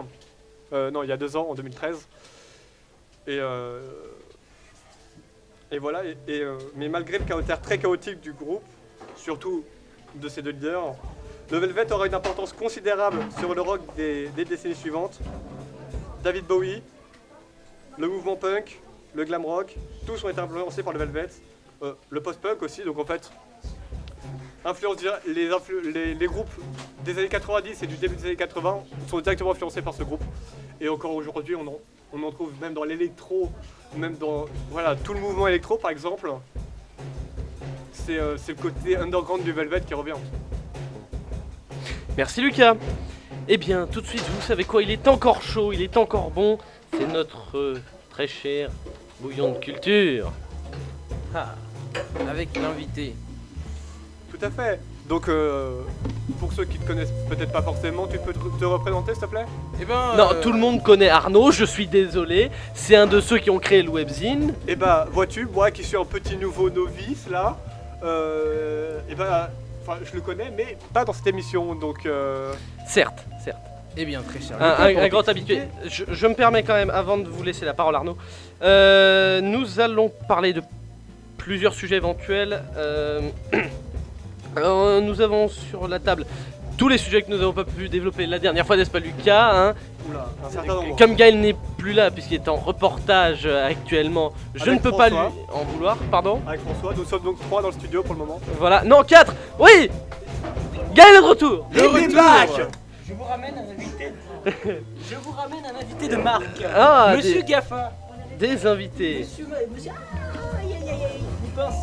S3: Non, il y a 2 ans, en 2013. Et voilà. Mais malgré le caractère très chaotique du groupe, surtout de ses deux leaders, le Velvet aura une importance considérable sur le rock des décennies suivantes. David Bowie, le mouvement punk, le glam rock, tous ont été influencés par le Velvet. Le post-punk aussi, donc en fait, les groupes des années 90 et du début des années 80 sont directement influencés par ce groupe. Et encore aujourd'hui, on en trouve même dans l'électro, même dans tout le mouvement électro par exemple. C'est le côté underground du Velvet qui revient.
S1: Merci Lucas. Eh bien, tout de suite, vous savez quoi, il est encore chaud, il est encore bon. C'est notre très cher bouillon de culture.
S6: Ah, avec l'invité.
S3: Tout à fait. Donc, pour ceux qui te connaissent peut-être pas forcément, tu peux te représenter, s'il te plaît?
S6: Eh ben.
S1: Non, tout le monde connaît Arnaud, je suis désolé. C'est un de ceux qui ont créé le webzine.
S3: Eh bah, vois-tu, moi qui suis un petit nouveau novice là, enfin, je le connais, mais pas dans cette émission, donc.
S1: Certes, certes.
S6: Eh bien, très cher.
S1: Un grand habitué. Je me permets quand même, avant de vous laisser la parole, Arnaud, nous allons parler de plusieurs sujets éventuels. Nous avons sur la table tous les sujets que nous n'avons pas pu développer la dernière fois, n'est-ce pas, Lucas, hein?
S3: Oula, un certain nombre.
S1: Comme Gaël n'est plus là puisqu'il est en reportage actuellement, je
S3: Avec
S1: ne peux pas lui
S3: François.
S1: en vouloir, pardon.
S3: Avec François, nous sommes donc 3 dans le studio pour le moment.
S1: Voilà, non, 4. Oui, Gaël est de retour.
S6: Le retour.
S4: Je vous ramène un invité. Je vous ramène un invité de marque.
S1: Ah,
S4: Monsieur Gaffa.
S1: des invités.
S4: Monsieur. Aïe aïe aïe aïe. Il pince.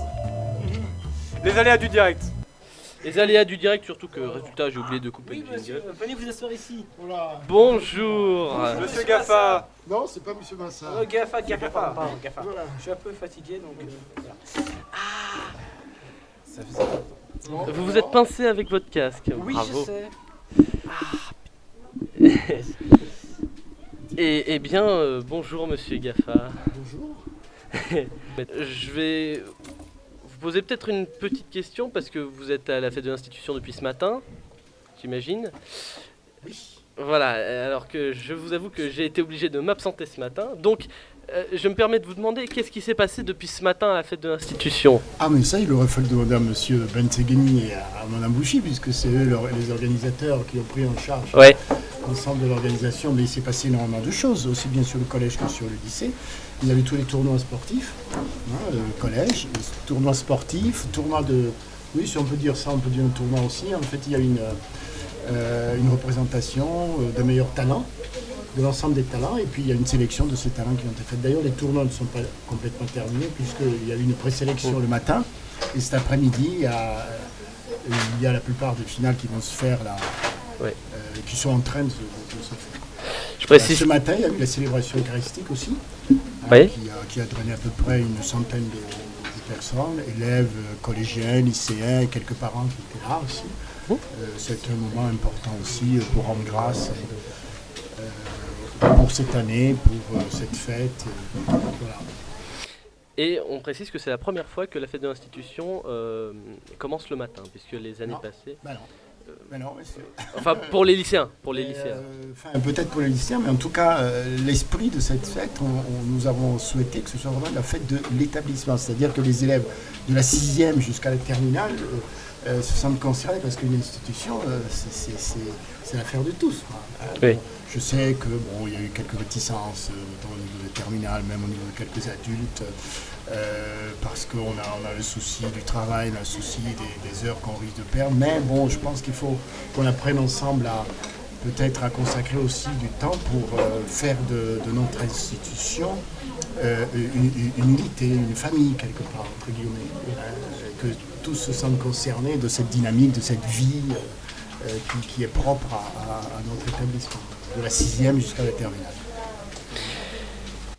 S3: Les aléas du direct.
S1: Les aléas du direct, surtout que résultat, j'ai oublié de couper
S4: Oui,
S1: le
S4: monsieur,
S1: jingle.
S4: venez vous asseoir ici.
S8: Voilà.
S1: Bonjour.
S3: Monsieur Gaffa.
S8: Non, c'est pas Monsieur Vincent.
S4: Oh, Gaffa, pardon, Gaffa.
S8: Voilà.
S4: Je suis un peu fatigué donc. Voilà.
S6: Ça faisait.
S1: Vous vous êtes pincé avec votre casque.
S4: Oui,
S1: Bravo.
S4: je sais.
S1: Eh bien, bonjour Monsieur Gaffa.
S8: Bonjour.
S1: Je vais vous poser peut-être une petite question parce que vous êtes à la fête de l'institution depuis ce matin, j'imagine.
S8: Oui.
S1: Voilà, alors que je vous avoue que j'ai été obligé de m'absenter ce matin. Donc, je me permets de vous demander qu'est-ce qui s'est passé depuis ce matin à la fête de l'institution.
S8: Ah, mais ça, il aurait fallu demander à Monsieur Bensegheni et à Madame Bouchy, puisque c'est eux les organisateurs qui ont pris en charge
S1: Ouais.
S8: l'ensemble de l'organisation. Mais il s'est passé énormément de choses, aussi bien sur le collège que sur le lycée. Il y avait tous les tournois sportifs, le collège, les tournois sportifs, tournois de... Oui, si on peut dire ça, on peut dire un tournoi aussi. En fait, il y a une représentation de meilleurs talents, de l'ensemble des talents, et puis il y a une sélection de ces talents qui ont été faits. D'ailleurs, les tournois ne sont pas complètement terminés, puisqu'il y a eu une présélection le matin, et cet après-midi, il y a la plupart des finales qui vont se faire là,
S1: Ouais.
S8: qui sont en train de se faire.
S1: Je précise.
S8: Ce matin, il y a eu la célébration eucharistique aussi,
S1: Oui.
S8: qui a drainé à peu près une centaine de personnes, élèves, collégiens, lycéens, et quelques parents qui étaient là aussi. C'est un moment important aussi pour rendre grâce pour cette année, pour cette fête. Voilà.
S1: Et on précise que c'est la première fois que la fête de l'institution commence le matin, puisque les années
S8: Non.
S1: passées...
S8: Non, mais c'est-
S1: Enfin, pour les lycéens.
S8: Enfin, peut-être pour les lycéens, mais en tout cas, l'esprit de cette fête, nous avons souhaité que ce soit vraiment la fête de l'établissement. C'est-à-dire que les élèves de la 6e jusqu'à la terminale se sentent concernés, parce qu'une institution, c'est l'affaire de tous, quoi.
S1: Oui.
S8: Je sais que bon, il y a eu quelques réticences, notamment au niveau des terminales, même au niveau de quelques adultes, parce qu'on a le souci du travail, on a le souci des heures qu'on risque de perdre. Mais bon, je pense qu'il faut qu'on apprenne ensemble à peut-être à consacrer aussi du temps pour faire de notre institution une unité, une famille quelque part, entre guillemets, que tous se sentent concernés de cette dynamique, de cette vie qui est propre à notre établissement, de la 6e jusqu'à la terminale.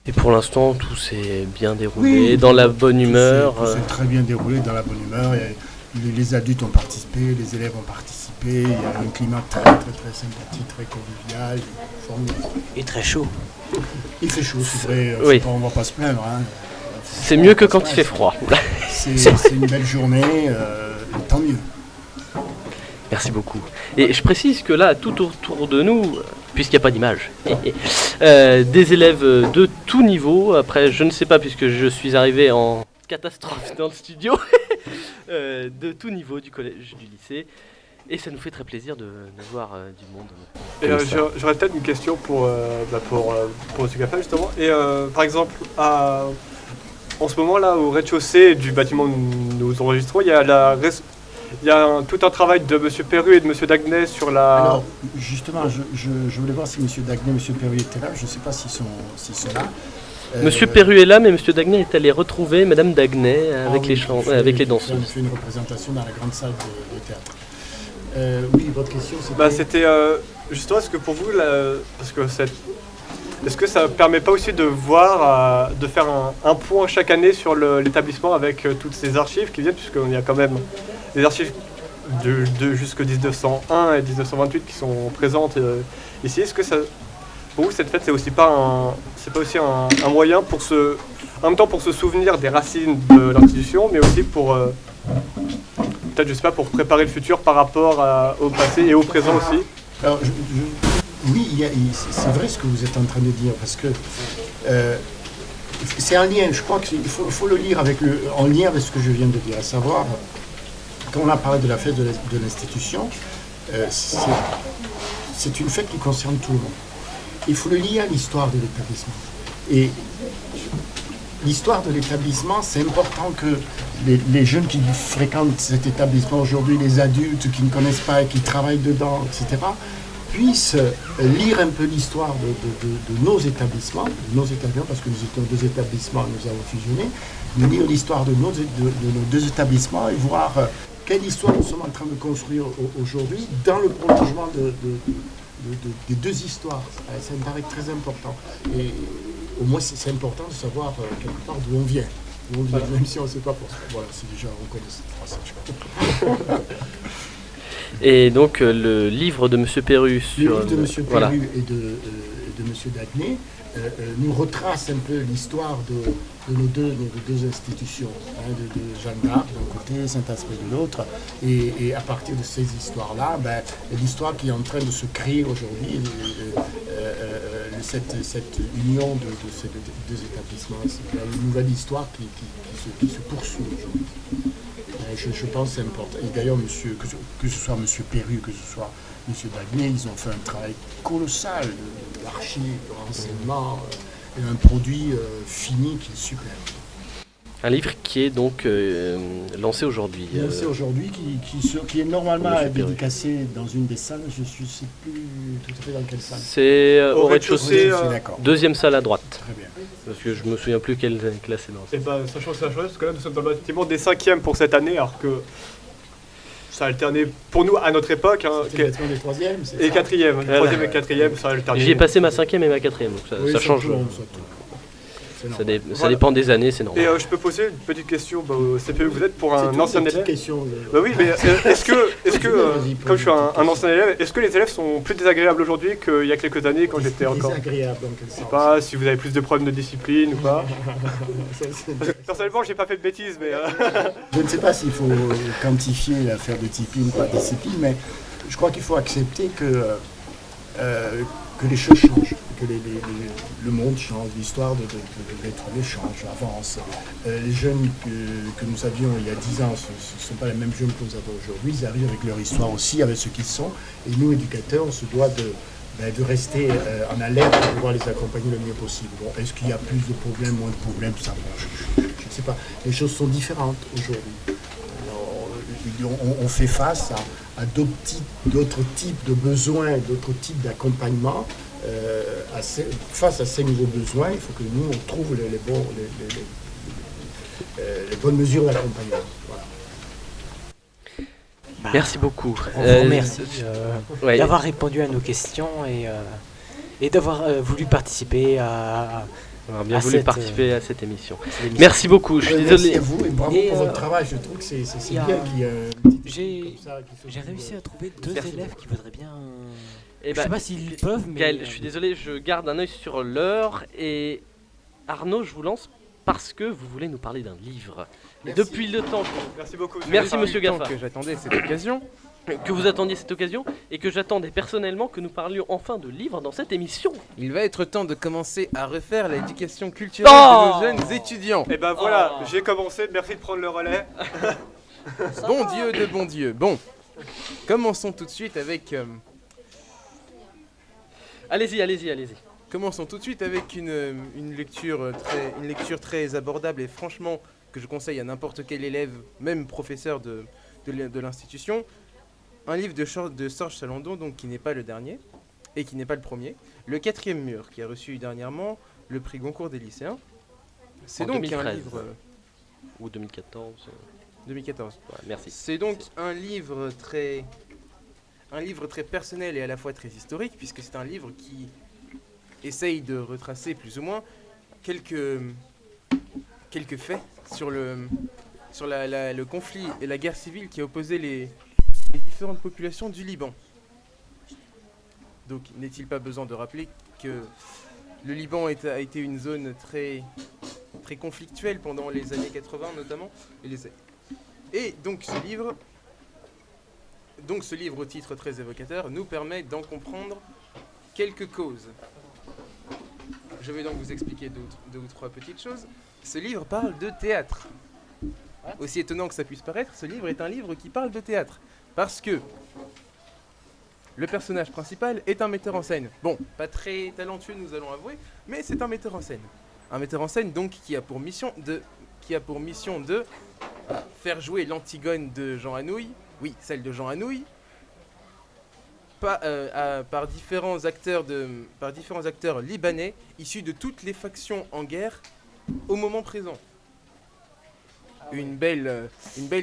S1: Et pour l'instant, tout s'est bien déroulé, dans la bonne humeur.
S8: Tout s'est très bien déroulé, dans la bonne humeur. Les adultes ont participé, les élèves ont participé. Il y a un climat très sympathique, très convivial, formidable.
S4: Et très chaud.
S8: Il fait chaud, c'est vrai.
S1: Oui.
S8: On ne va pas se plaindre. Hein.
S1: C'est mieux que quand il fait froid.
S8: C'est une belle journée, tant mieux.
S1: Merci beaucoup. Et je précise que là, tout autour de nous, puisqu'il n'y a pas d'image, des élèves de tout niveau. Après, je ne sais pas, puisque je suis arrivé en catastrophe dans le studio, de tout niveau, du collège, du lycée. Et ça nous fait très plaisir de voir du monde.
S3: Et
S1: comme ça.
S3: j'aurais peut-être une question pour M. Gaffa, justement. Et par exemple, en ce moment là, au rez-de-chaussée du bâtiment où nous enregistrons, il y a tout un travail de M. Perru et de M. Dagnay sur la...
S8: Alors, justement, je voulais voir si M. Dagnay et M. Perru étaient là. Je ne sais pas s'ils sont là.
S1: Monsieur Perru est là, mais Monsieur Dagnay est allé retrouver Madame Dagnay avec, avec les
S8: On
S1: danseuses.
S8: fait une représentation dans la grande salle de théâtre. Oui, votre question c'était...
S3: C'était justement, est-ce que pour vous, parce que est-ce que ça permet pas aussi de voir, de faire un point chaque année sur l'établissement avec toutes ces archives qui viennent, puisqu'il y a quand même des archives de jusque 1901 et 1928 qui sont présentes ici. Est-ce que ça, pour vous, cette fête, c'est pas aussi un moyen en même temps pour se souvenir des racines de l'institution, mais aussi pour peut-être, je sais pas, pour préparer le futur par rapport au passé et au présent aussi?
S8: Alors, oui, c'est vrai ce que vous êtes en train de dire, parce que c'est un lien, je crois qu'il faut le lire en lien avec ce que je viens de dire, à savoir, quand on a parlé de la fête de l'institution, c'est une fête qui concerne tout le monde. Il faut le lier à l'histoire de l'établissement. Et l'histoire de l'établissement, c'est important que les jeunes qui fréquentent cet établissement aujourd'hui, les adultes qui ne connaissent pas et qui travaillent dedans, etc., puissent lire un peu l'histoire de nos établissements, parce que nous étions deux établissements, nous avons fusionné, de lire l'histoire de nos deux établissements et voir quelle histoire nous sommes en train de construire aujourd'hui dans le prolongement des deux histoires. Ça me paraît très important. Et au moins, c'est important de savoir quelque part d'où on vient. Même si on ne sait pas pourquoi. Voilà, c'est déjà, on connaît cette phrase.
S1: Et donc le livre de M. Perru
S8: Le livre de M. Perru et de M. Daguenet nous retrace un peu l'histoire de nos deux institutions, de Jeanne d'Arc d'un côté, Saint-Aspect de l'autre, et à partir de ces histoires-là, l'histoire qui est en train de se créer aujourd'hui, cette union de ces deux établissements, c'est une nouvelle histoire qui se poursuit aujourd'hui. Je pense que c'est important. Et d'ailleurs, que ce soit M. Perru, que ce soit M. Daguenet, ils ont fait un travail colossal d'archives, de renseignements, et un produit fini qui est super.
S1: Un livre qui est donc lancé aujourd'hui.
S8: Lancé aujourd'hui, qui est normalement dédicacé dans une des salles. Je ne sais plus tout à fait dans quelle salle.
S1: C'est au rez-de-chaussée, deuxième salle à droite.
S8: Très bien.
S1: Parce que je me souviens plus quelle classe c'est dans.
S3: Et sachant que c'est la chose, parce que là nous sommes dans le bâtiment des 5e pour cette année, alors que ça a alterné pour nous à notre époque.
S8: C'était le bâtiment des 3e,
S3: et 4e. 3e et 4e, ça a alterné.
S1: J'y ai passé ma 5e et ma 4e, donc ça change. Ça dépend des années, c'est normal.
S3: Et je peux poser une petite question au CPU, vous êtes pour un ancien élève.
S8: Question,
S3: oui, mais est-ce que comme je suis un ancien élève, est-ce que les élèves sont plus désagréables aujourd'hui qu'il y a quelques années quand j'étais encore...
S8: Désagréables dans quel sens?
S3: Je sais pas si vous avez plus de problèmes de discipline ou pas. Personnellement, j'ai pas fait de bêtises, mais...
S8: Je ne sais pas s'il faut quantifier l'affaire de discipline ou pas de discipline, mais je crois qu'il faut accepter que les choses changent, que le monde change, l'histoire de l'être humain change, avance. Les jeunes que nous avions il y a 10 ans, ce ne sont pas les mêmes jeunes que nous avons aujourd'hui, ils arrivent avec leur histoire aussi, avec ce qu'ils sont, et nous, éducateurs, on se doit de rester en alerte pour pouvoir les accompagner le mieux possible. Bon, est-ce qu'il y a plus de problèmes, moins de problèmes, ça, je ne sais pas. Les choses sont différentes aujourd'hui. On fait face à d'autres types de besoins, d'autres types d'accompagnement. Face à ces nouveaux besoins, il faut que nous, on trouve les bonnes mesures d'accompagnement. Voilà.
S1: Merci beaucoup.
S4: On vous remercie d'avoir répondu à nos questions et d'avoir voulu participer à
S1: cette émission. Merci beaucoup, je suis désolé.
S8: Merci à vous et bravo pour votre travail, je trouve que c'est bien qu'il y ait
S4: J'ai réussi à trouver deux élèves qui voudraient bien...
S1: je
S4: sais pas s'ils peuvent, mais...
S1: Gaël, je suis désolé, je garde un œil sur l'heure et Arnaud, je vous lance parce que vous voulez nous parler d'un livre.
S6: Merci.
S1: Depuis le temps.
S3: Merci beaucoup.
S1: Merci Monsieur Gaffa.
S6: Que j'attendais cette occasion.
S1: Que vous attendiez cette occasion et que j'attendais personnellement que nous parlions enfin de livres dans cette émission.
S6: Il va être temps de commencer à refaire l'éducation culturelle de nos jeunes étudiants.
S3: Et ben voilà, j'ai commencé, merci de prendre le relais.
S6: Bon Dieu de bon Dieu. Bon, commençons tout de suite avec...
S1: Allez-y.
S6: Commençons tout de suite avec une lecture très abordable et franchement que je conseille à n'importe quel élève, même professeur de l'institution. Un livre de Sorge Salandon, donc qui n'est pas le dernier et qui n'est pas le premier. Le 4e mur, qui a reçu dernièrement le prix Goncourt des lycéens. C'est donc
S1: 2013.
S6: un livre...
S1: Ou 2014.
S6: 2014.
S1: Ouais, merci.
S6: C'est donc un livre très un livre très personnel et à la fois très historique, puisque c'est un livre qui essaye de retracer plus ou moins quelques faits sur le conflit et la guerre civile qui a opposé les différentes populations du Liban. Donc n'est-il pas besoin de rappeler que le Liban a été une zone très, très conflictuelle pendant les années 80 notamment. Et donc ce livre au titre très évocateur nous permet d'en comprendre quelques causes. Je vais donc vous expliquer deux ou trois petites choses. Ce livre parle de théâtre. Aussi étonnant que ça puisse paraître, ce livre est un livre qui parle de théâtre. Parce que le personnage principal est un metteur en scène. Bon, pas très talentueux nous allons avouer, mais c'est un metteur en scène. Un metteur en scène donc qui a pour mission de faire jouer l'Antigone de Jean Anouilh, oui, celle de Jean Anouilh, par différents acteurs libanais issus de toutes les factions en guerre au moment présent. Une belle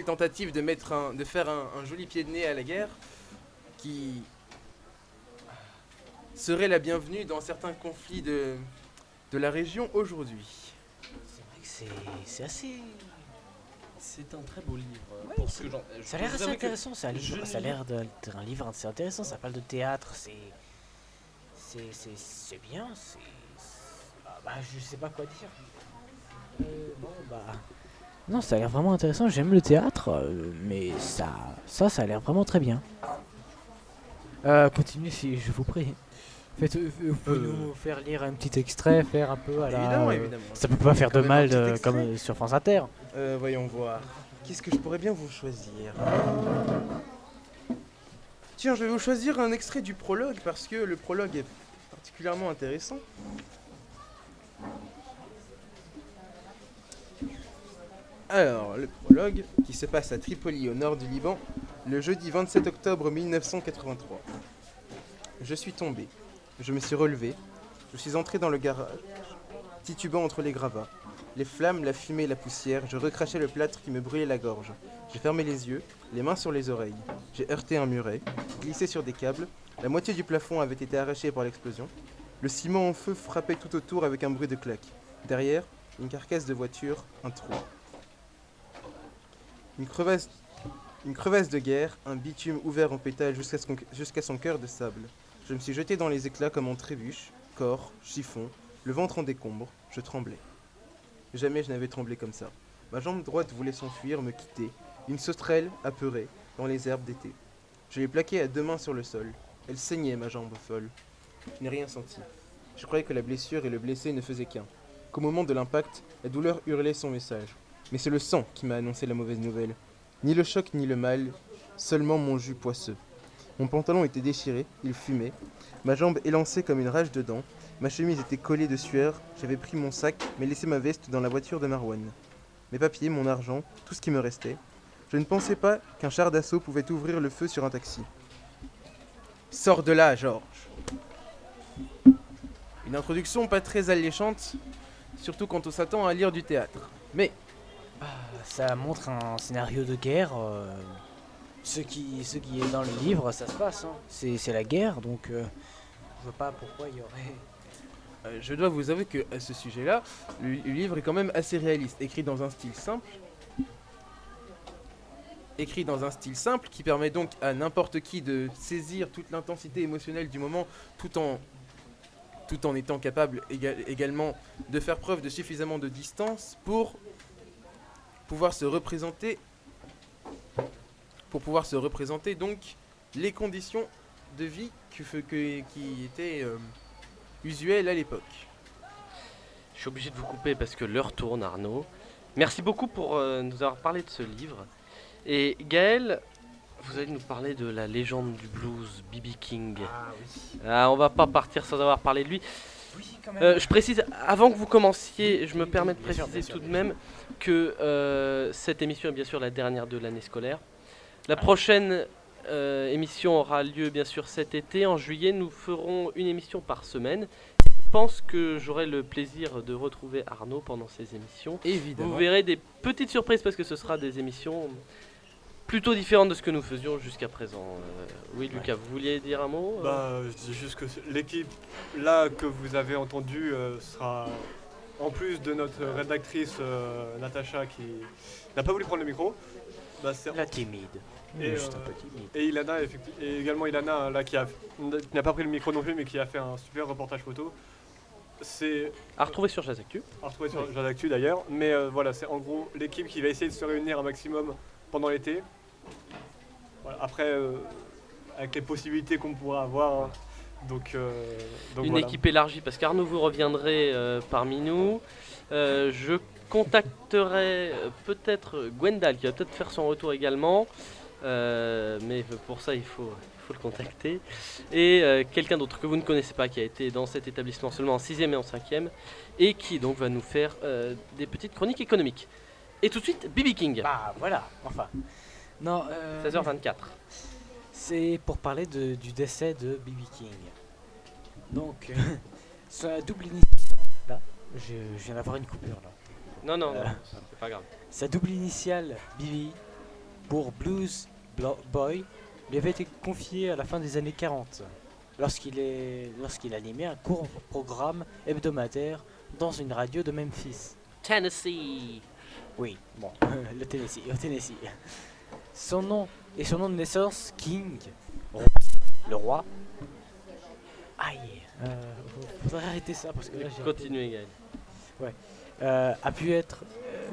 S6: tentative de faire un joli pied de nez à la guerre qui serait la bienvenue dans certains conflits de la région aujourd'hui.
S4: C'est vrai que c'est assez...
S1: C'est un très beau livre.
S4: Ouais,
S1: pour ce que j'en- je
S4: Ça a l'air
S1: vous
S4: assez
S1: avoue que
S4: intéressant, ça a l'air d'être un livre assez intéressant, ça parle de théâtre, c'est bien, je sais pas quoi dire. Non, ça a l'air vraiment intéressant, j'aime le théâtre, mais ça a l'air vraiment très bien. Continuez si je vous prie. Vous pouvez nous faire lire un petit extrait, faire un peu à la...
S6: Évidemment.
S4: Ça peut pas faire de
S6: Quand même un
S4: mal
S6: petit extrait.
S4: comme sur France Inter.
S6: Voyons voir. Qu'est-ce que je pourrais bien vous choisir? Tiens, je vais vous choisir un extrait du prologue parce que le prologue est particulièrement intéressant. Alors, le prologue qui se passe à Tripoli au nord du Liban le jeudi 27 octobre 1983. Je suis tombé. Je me suis relevé. Je suis entré dans le garage, titubant entre les gravats. Les flammes, la fumée et la poussière, je recrachais le plâtre qui me brûlait la gorge. J'ai fermé les yeux, les mains sur les oreilles. J'ai heurté un muret, glissé sur des câbles. La moitié du plafond avait été arrachée par l'explosion. Le ciment en feu frappait tout autour avec un bruit de claque. Derrière, une carcasse de voiture, un trou. Une crevasse de guerre, un bitume ouvert en pétales jusqu'à son cœur de sable. Je me suis jeté dans les éclats comme en trébuche, corps, chiffon, le ventre en décombre, je tremblais. Jamais je n'avais tremblé comme ça. Ma jambe droite voulait s'enfuir, me quitter, une sauterelle apeurée dans les herbes d'été. Je l'ai plaquée à deux mains sur le sol. Elle saignait, ma jambe folle. Je n'ai rien senti. Je croyais que la blessure et le blessé ne faisaient qu'un. Qu'au moment de l'impact, la douleur hurlait son message. Mais c'est le sang qui m'a annoncé la mauvaise nouvelle. Ni le choc ni le mal, seulement mon jus poisseux. Mon pantalon était déchiré, il fumait. Ma jambe élancée comme une rage de dents. Ma chemise était collée de sueur. J'avais pris mon sac, mais laissé ma veste dans la voiture de Marwan. Mes papiers, mon argent, tout ce qui me restait. Je ne pensais pas qu'un char d'assaut pouvait ouvrir le feu sur un taxi. Sors de là, Georges. Une introduction pas très alléchante, surtout quand on s'attend à lire du théâtre. Mais
S4: Ça montre un scénario de guerre. Ce qui est dans le livre, ça se passe. Hein. C'est la guerre, donc je vois pas pourquoi il y aurait...
S6: je dois vous avouer que à ce sujet-là, le livre est quand même assez réaliste, écrit dans un style simple qui permet donc à n'importe qui de saisir toute l'intensité émotionnelle du moment tout en étant capable également de faire preuve de suffisamment de distance pour pouvoir se représenter donc les conditions de vie qui étaient usuelles à l'époque.
S1: Je suis obligé de vous couper parce que l'heure tourne, Arnaud. Merci beaucoup pour nous avoir parlé de ce livre. Et Gaël, vous allez nous parler de la légende du blues, B.B. King.
S4: Ah oui.
S1: On va pas partir sans avoir parlé de lui.
S4: Oui, quand même.
S1: Je précise, avant que vous commenciez, je me permets de
S4: Bien sûr,
S1: préciser
S4: bien sûr,
S1: tout de
S4: bien
S1: même que cette émission est bien sûr la dernière de l'année scolaire. La prochaine émission aura lieu bien sûr cet été. En juillet, nous ferons une émission par semaine. Je pense que j'aurai le plaisir de retrouver Arnaud pendant ces émissions.
S6: Évidemment.
S1: Vous verrez des petites surprises parce que ce sera des émissions plutôt différente de ce que nous faisions jusqu'à présent. Oui, Lucas, vous vouliez dire un mot
S3: Je dis juste que l'équipe là que vous avez entendue sera, en plus de notre rédactrice Natacha qui n'a pas voulu prendre le micro, c'est
S4: La timide.
S3: Et,
S4: Juste un peu timide.
S3: et Ilana, et également Ilana là, qui n'a pas pris le micro non plus mais qui a fait un super reportage photo. C'est
S1: à retrouver sur Jazactu.
S3: à retrouver sur Jean Actu d'ailleurs, mais voilà, c'est en gros l'équipe qui va essayer de se réunir un maximum pendant l'été. Voilà, après, avec les possibilités qu'on pourra avoir, hein. Donc
S1: Une
S3: voilà.
S1: équipe élargie, parce qu'Arnaud, vous reviendrez parmi nous. Je contacterai peut-être Gwendal, qui va peut-être faire son retour également. Mais pour ça, il faut le contacter. Et quelqu'un d'autre que vous ne connaissez pas, qui a été dans cet établissement seulement en 6e et en 5e, et qui donc va nous faire des petites chroniques économiques. Et tout de suite, BB King,
S4: Bah voilà, enfin. Non,
S1: 16h24.
S4: c'est pour parler du décès de B.B. King. Donc, sa double initiale. Là, je viens d'avoir une coupure là.
S1: Non, c'est pas grave.
S4: Sa double initiale, B.B., pour Blues Boy, lui avait été confiée à la fin des années 40, lorsqu'il animait un court programme hebdomadaire dans une radio de Memphis.
S1: Tennessee.
S4: Oui, bon, le Tennessee, au Tennessee. Son nom de naissance, King, le roi. Aïe, faudrait arrêter ça parce que là j'ai...
S1: Continuez, Gaël.
S4: a pu être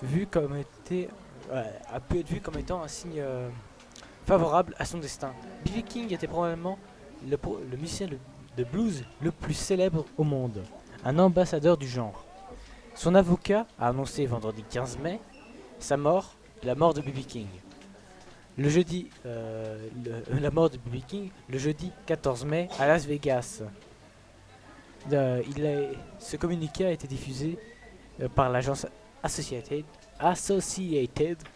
S4: vu comme étant un signe favorable à son destin. B.B. King était probablement le musicien de blues le plus célèbre au monde, un ambassadeur du genre. Son avocat a annoncé vendredi 15 mai la mort de B.B. King. La mort de B.B. King le jeudi 14 mai à Las Vegas. Ce communiqué a été diffusé par l'agence Associated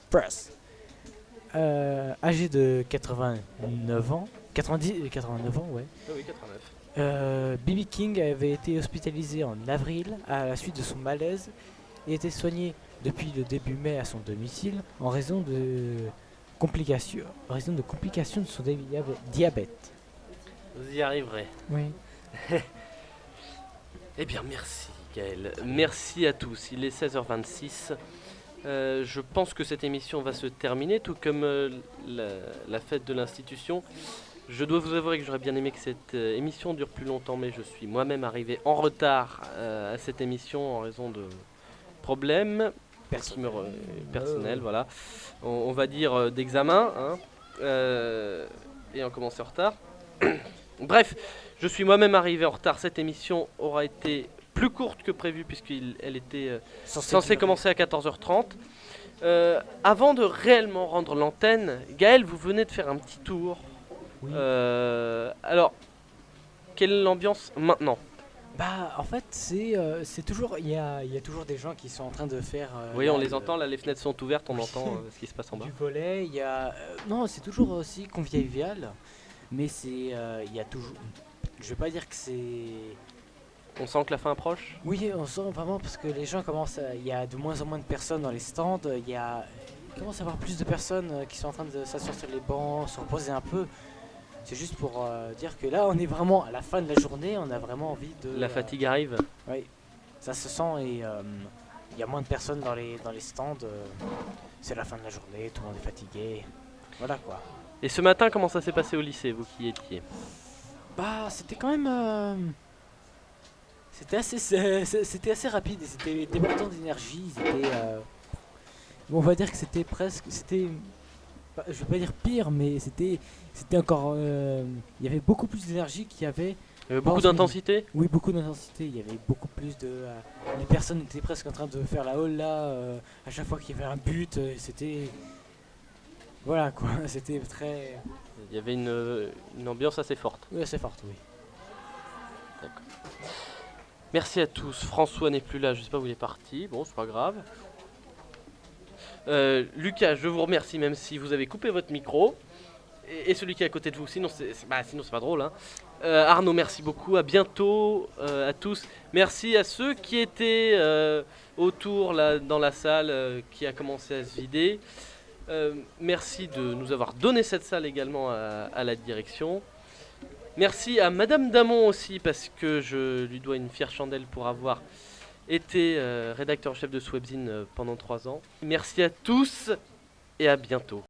S4: Press. Âgé de 89 ans, ouais.
S1: Oui, 89.
S4: B.B. King avait été hospitalisé en avril à la suite de son malaise et était soigné depuis le début mai à son domicile en raison de complications de son diabète.
S1: Vous y arriverez.
S4: Oui.
S1: Eh bien, merci, Gaël. Merci à tous. Il est 16h26. Je pense que cette émission va se terminer, tout comme la fête de l'institution. Je dois vous avouer que j'aurais bien aimé que cette émission dure plus longtemps, mais je suis moi-même arrivé en retard à cette émission en raison de problèmes personnels, voilà. On va dire d'examen, hein, et on commence en retard. Bref, je suis moi-même arrivé en retard. Cette émission aura été plus courte que prévu puisqu'elle était censée commencer à 14h30. Avant de réellement rendre l'antenne, Gaël, vous venez de faire un petit tour.
S4: Oui.
S1: Alors, quelle est l'ambiance maintenant?
S4: Bah, en fait, c'est toujours, il y a toujours des gens qui sont en train de faire.
S1: Oui, on les entend. Là, les fenêtres sont ouvertes. On entend ce qui se passe en bas.
S4: Du volet, il y a. Non, c'est toujours aussi convivial, mais il y a toujours. Je vais pas dire que c'est.
S1: On sent que la fin approche.
S4: Oui, on sent vraiment parce que les gens commencent. Il y a de moins en moins de personnes dans les stands. Il commence à y avoir plus de personnes qui sont en train de s'asseoir sur les bancs, se reposer un peu. C'est juste pour dire que là, on est vraiment à la fin de la journée. On a vraiment envie de.
S1: La fatigue arrive.
S4: Oui, ça se sent et il y a moins de personnes dans les stands. C'est la fin de la journée, tout le monde est fatigué. Voilà quoi.
S1: Et ce matin, comment ça s'est passé au lycée, vous qui y étiez?
S4: Bah, c'était quand même. C'était assez rapide et c'était débordant d'énergie. On va dire que c'était presque. Je vais pas dire pire, mais c'était encore. Il y avait beaucoup plus d'énergie qu'il y avait.
S1: Beaucoup d'intensité?
S4: Oui, beaucoup d'intensité. Il y avait beaucoup plus de. Les personnes étaient presque en train de faire la holla à chaque fois qu'il y avait un but. C'était. Voilà quoi, c'était très.
S1: Il y avait une ambiance assez forte.
S4: Oui, assez forte, oui.
S1: D'accord. Merci à tous. François n'est plus là, je sais pas où il est parti. Bon, c'est pas grave. Lucas, je vous remercie, même si vous avez coupé votre micro. Et celui qui est à côté de vous, sinon c'est pas drôle. Hein. Arnaud, merci beaucoup. À bientôt à tous. Merci à ceux qui étaient autour là, dans la salle qui a commencé à se vider. Merci de nous avoir donné cette salle également à la direction. Merci à Madame Damon aussi, parce que je lui dois une fière chandelle pour avoir été rédacteur en chef de ce webzine pendant 3 ans. Merci à tous et à bientôt.